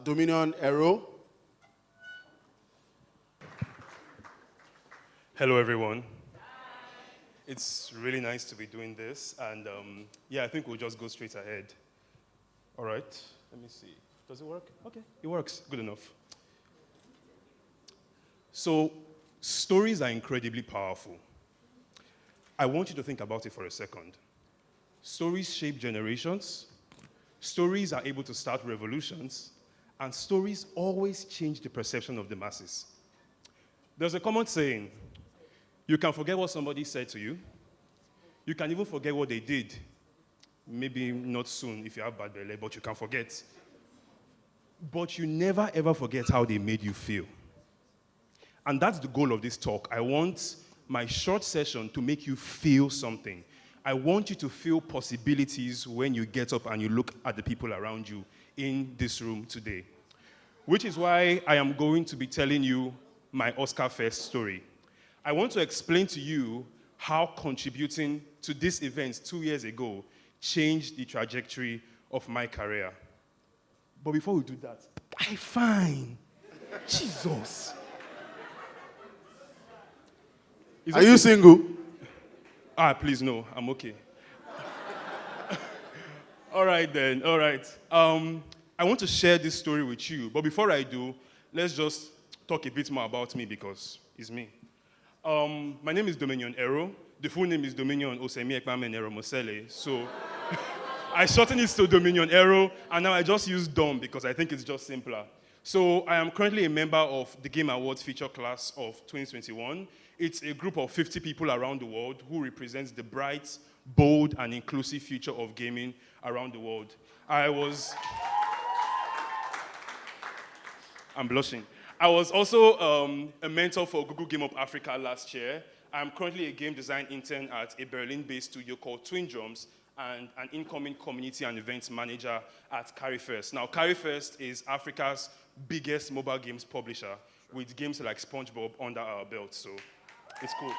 Dominion Aero. Hello, everyone. It's really nice to be doing this, and I think we'll just go straight ahead. All right, let me see. Does it work? Okay, it works. Good enough. So, stories are incredibly powerful. I want you to think about it for a second. Stories shape generations, stories are able to start revolutions, and stories always change the perception of the masses. There's a common saying, you can forget what somebody said to you. You can even forget what they did. Maybe not soon if you have bad belly, but you can forget. But you never ever forget how they made you feel. And that's the goal of this talk. I want my short session to make you feel something. I want you to feel possibilities when you get up and you look at the people around you in this room today. Which is why I am going to be telling you my OSCAFEST story. I want to explain to you how contributing to this event 2 years ago changed the trajectory of my career. But before we do that, I'm fine. Jesus. Are you single? Please, no, I'm okay. All right then, all right. I want to share this story with you, but before I do, let's just talk a bit more about me because it's me. My name is Dominion Ero. The full name is Dominion Osemi Ekpamen Ero Mosele. So I shortened it to Dominion Ero, and now I just use Dom because I think it's just simpler. So I am currently a member of the Game Awards feature class of 2021. It's a group of 50 people around the world who represents the bright, bold, and inclusive future of gaming around the world. I'm blushing. I was also a mentor for Google Game Up Africa last year. I'm currently a game design intern at a Berlin-based studio called Twin Drums and an incoming community and events manager at OSCAFEST. Now, OSCAFEST is Africa's biggest mobile games publisher with games like SpongeBob under our belt, so it's cool.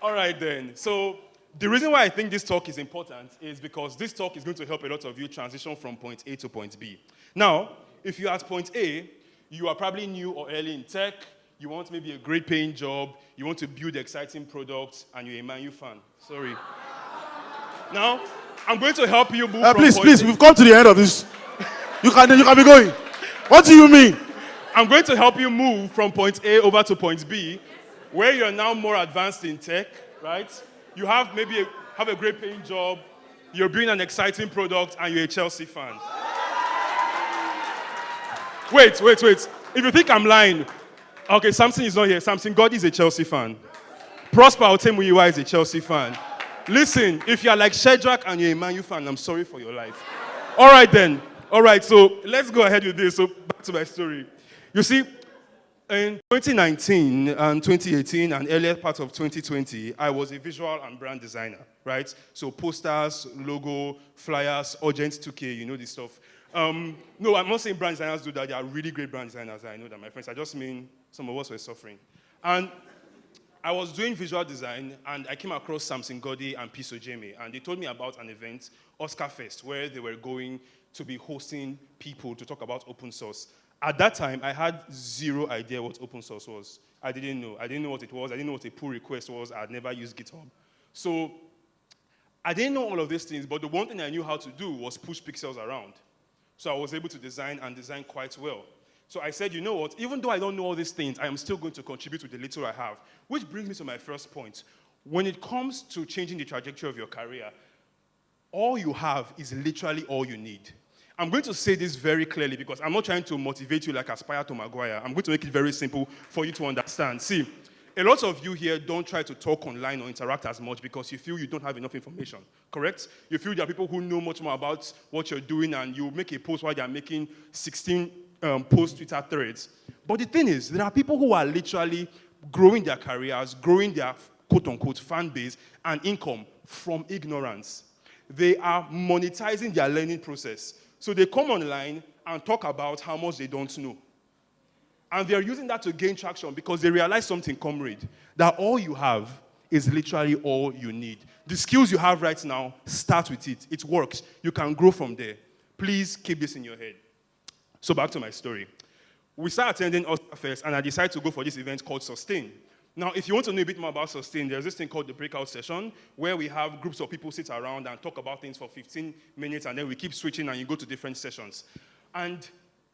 All right, then. So the reason why I think this talk is important is because this talk is going to help a lot of you transition from point A to point B. Now, if you're at point A, you are probably new or early in tech, you want maybe a great paying job, you want to build exciting products, and you're a Man U fan. Sorry. Now, I'm going to help you move from please, point A. we've come to the end of this. You can be going. What do you mean? I'm going to help you move from point A over to point B, where you're now more advanced in tech, right? You have maybe have a great paying job, you're building an exciting product, and you're a Chelsea fan. Wait. If you think I'm lying, okay, Samson is not here. Samson God is a Chelsea fan. Prosper Otemuyiwa is a Chelsea fan. Listen, if you're like Shedrack and you're a Man U fan, I'm sorry for your life. All right, then. All right, so let's go ahead with this. So back to my story. You see, in 2019 and 2018 and earlier part of 2020, I was a visual and brand designer, right? So posters, logo, flyers, Urgent 2K, you know this stuff. No, I'm not saying brand designers do that. They are really great brand designers. I know that, my friends. I just mean some of us were suffering. And I was doing visual design, and I came across Samson Godi and Piso Jamie, and they told me about an event, OSCAFEST, where they were going to be hosting people to talk about open source. At that time, I had zero idea what open source was. I didn't know. I didn't know what it was. I didn't know what a pull request was. I had never used GitHub. So I didn't know all of these things, but the one thing I knew how to do was push pixels around. So I was able to design quite well. So I said, you know what, even though I don't know all these things, I am still going to contribute with the little I have. Which brings me to my first point. When it comes to changing the trajectory of your career, all you have is literally all you need. I'm going to say this very clearly because I'm not trying to motivate you like Aspire to Maguire. I'm going to make it very simple for you to understand. See, a lot of you here don't try to talk online or interact as much because you feel you don't have enough information, correct? You feel there are people who know much more about what you're doing and you make a post while they're making 16 post Twitter threads. But the thing is, there are people who are literally growing their careers, growing their quote-unquote fan base and income from ignorance. They are monetizing their learning process. So they come online and talk about how much they don't know. And they're using that to gain traction because they realize something, comrade, that all you have is literally all you need. The skills you have right now, start with it. It works. You can grow from there. Please keep this in your head. So back to my story. We started attending OSCAFEST, and I decided to go for this event called Sustain. Now, if you want to know a bit more about Sustain, there's this thing called the breakout session, where we have groups of people sit around and talk about things for 15 minutes, and then we keep switching, and you go to different sessions. And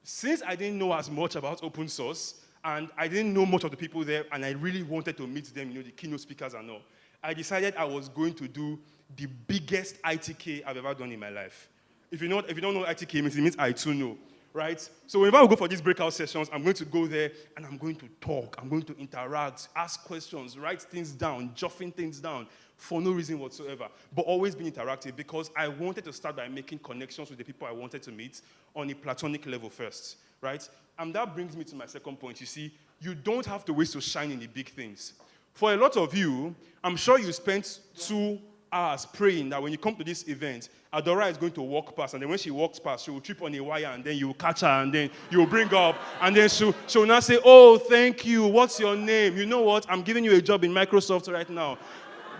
since I didn't know as much about open source, and I didn't know much of the people there, and I really wanted to meet them, the keynote speakers and all, I decided I was going to do the biggest ITK I've ever done in my life. If you don't know what ITK means, it means I too know. Right? So whenever I go for these breakout sessions, I'm going to go there and I'm going to talk, I'm going to interact, ask questions, write things down, jotting things down for no reason whatsoever, but always being interactive because I wanted to start by making connections with the people I wanted to meet on a platonic level first, right? And that brings me to my second point. You see, you don't have to wait to shine in the big things. For a lot of you, I'm sure you spent 2 hours praying that when you come to this event, Adora is going to walk past, and then when she walks past, she will trip on a wire, and then you will catch her, and then you will bring her up, and then she'll now say, oh, thank you, what's your name? You know what? I'm giving you a job in Microsoft right now.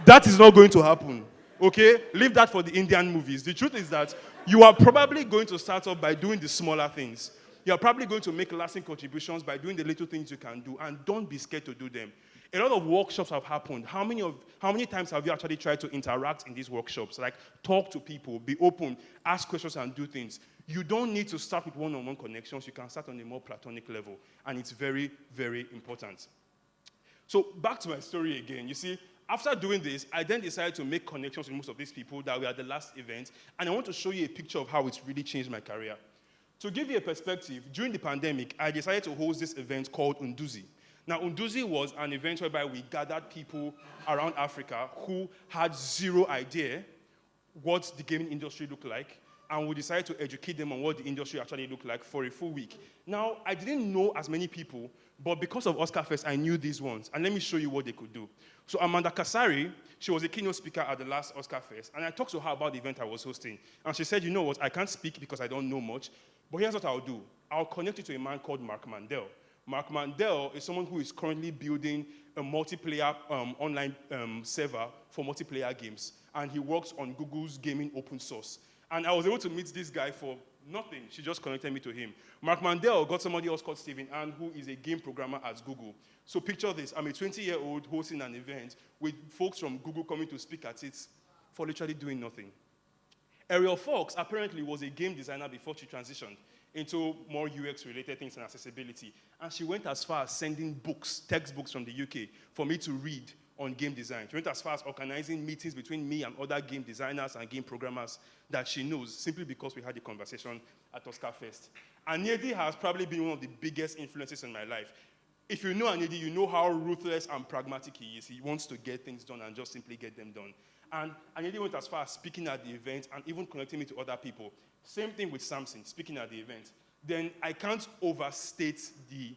That is not going to happen, okay? Leave that for the Indian movies. The truth is that you are probably going to start off by doing the smaller things. You are probably going to make lasting contributions by doing the little things you can do, and don't be scared to do them. A lot of workshops have happened. How many times have you actually tried to interact in these workshops? Like, talk to people, be open, ask questions, and do things. You don't need to start with one-on-one connections. You can start on a more platonic level, and it's very, very important. So back to my story again. You see, after doing this, I then decided to make connections with most of these people that were at the last event, and I want to show you a picture of how it's really changed my career. To give you a perspective, during the pandemic, I decided to host this event called Unduzi. Now, Unduzi was an event whereby we gathered people around Africa who had zero idea what the gaming industry looked like, and we decided to educate them on what the industry actually looked like for a full week. Now, I didn't know as many people, but because of OSCAFEST, I knew these ones, and let me show you what they could do. So Amanda Kasari, she was a keynote speaker at the last OSCAFEST, and I talked to her about the event I was hosting, and she said, you know what, I can't speak because I don't know much, but here's what I'll do. I'll connect you to a man called Mark Mandel. Mark Mandel is someone who is currently building a multiplayer online server for multiplayer games, and he works on Google's gaming open source. And I was able to meet this guy for nothing. She just connected me to him. Mark Mandel got somebody else called Stephen Ann, who is a game programmer at Google. So picture this. I'm a 20-year-old hosting an event with folks from Google coming to speak at it for literally doing nothing. Ariel Fox apparently was a game designer before she transitioned into more UX-related things and accessibility. And she went as far as sending books, textbooks from the UK, for me to read on game design. She went as far as organizing meetings between me and other game designers and game programmers that she knows, simply because we had a conversation at OSCAFEST. Anyedi has probably been one of the biggest influences in my life. If you know Anyedi, you know how ruthless and pragmatic he is. He wants to get things done and just simply get them done. And Anyedi went as far as speaking at the event and even connecting me to other people. Same thing with Samson, speaking at the event. Then I can't overstate the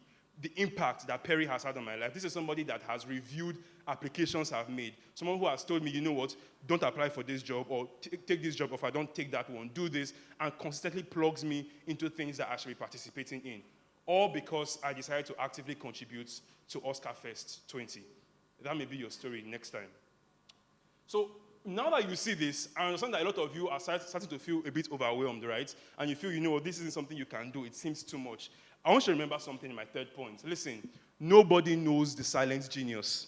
impact that Perry has had on my life. This is somebody that has reviewed applications I've made. Someone who has told me, you know what, don't apply for this job, or take this job, or if I don't take that one, do this, and consistently plugs me into things that I should be participating in. All because I decided to actively contribute to OSCAFEST 20. That may be your story next time. So now that you see this, I understand that a lot of you are starting to feel a bit overwhelmed, right? And you feel, you know, this isn't something you can do. It seems too much. I want you to remember something in my third point. Listen, nobody knows the silent genius.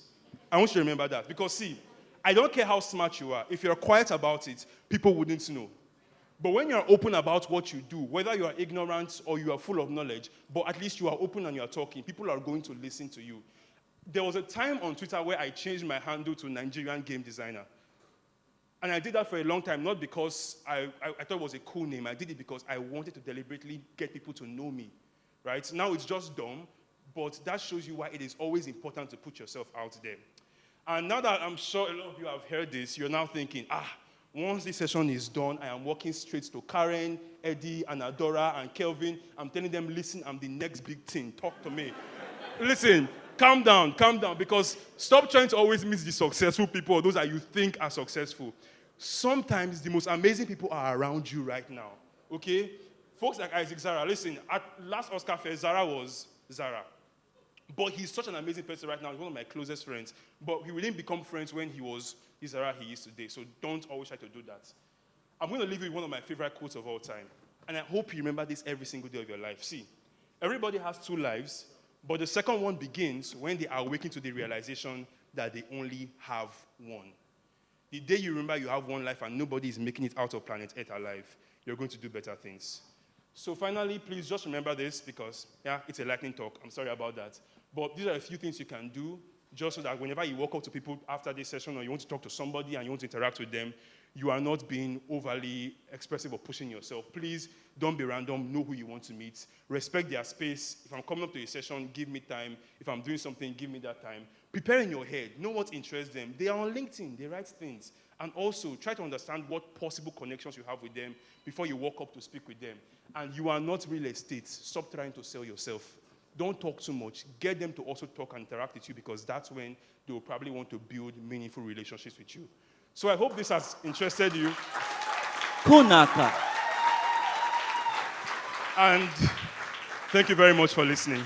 I want you to remember that. Because, see, I don't care how smart you are. If you're quiet about it, people wouldn't know. But when you're open about what you do, whether you are ignorant or you are full of knowledge, but at least you are open and you are talking, people are going to listen to you. There was a time on Twitter where I changed my handle to Nigerian game designer. And I did that for a long time, not because I thought it was a cool name. I did it because I wanted to deliberately get people to know me, right? Now it's just dumb, but that shows you why it is always important to put yourself out there. And now that I'm sure a lot of you have heard this, you're now thinking, once this session is done, I am walking straight to Karen, Eddie, and Adora, and Kelvin. I'm telling them, listen, I'm the next big thing. Talk to me. Listen, calm down, because stop trying to always meet the successful people, or those that you think are successful. Sometimes the most amazing people are around you right now, okay? Folks like Isaac Zara, listen, at last OSCAFEST, Zara was Zara. But he's such an amazing person right now. He's one of my closest friends. But we didn't become friends when he was Zara he is today. So don't always try to do that. I'm going to leave you with one of my favorite quotes of all time. And I hope you remember this every single day of your life. See, everybody has 2 lives, but the second one begins when they awaken to the realization that they only have one. The day you remember you have one life and nobody is making it out of planet Earth alive, you're going to do better things. So finally, please just remember this because, yeah, it's a lightning talk. I'm sorry about that. But these are a few things you can do just so that whenever you walk up to people after this session or you want to talk to somebody and you want to interact with them, you are not being overly expressive or pushing yourself. Please don't be random. Know who you want to meet. Respect their space. If I'm coming up to a session, give me time. If I'm doing something, give me that time. Prepare in your head. Know what interests them. They are on LinkedIn. They write things. And also, try to understand what possible connections you have with them before you walk up to speak with them. And you are not real estate. Stop trying to sell yourself. Don't talk too much. Get them to also talk and interact with you because that's when they will probably want to build meaningful relationships with you. So I hope this has interested you. Kunaka. And thank you very much for listening.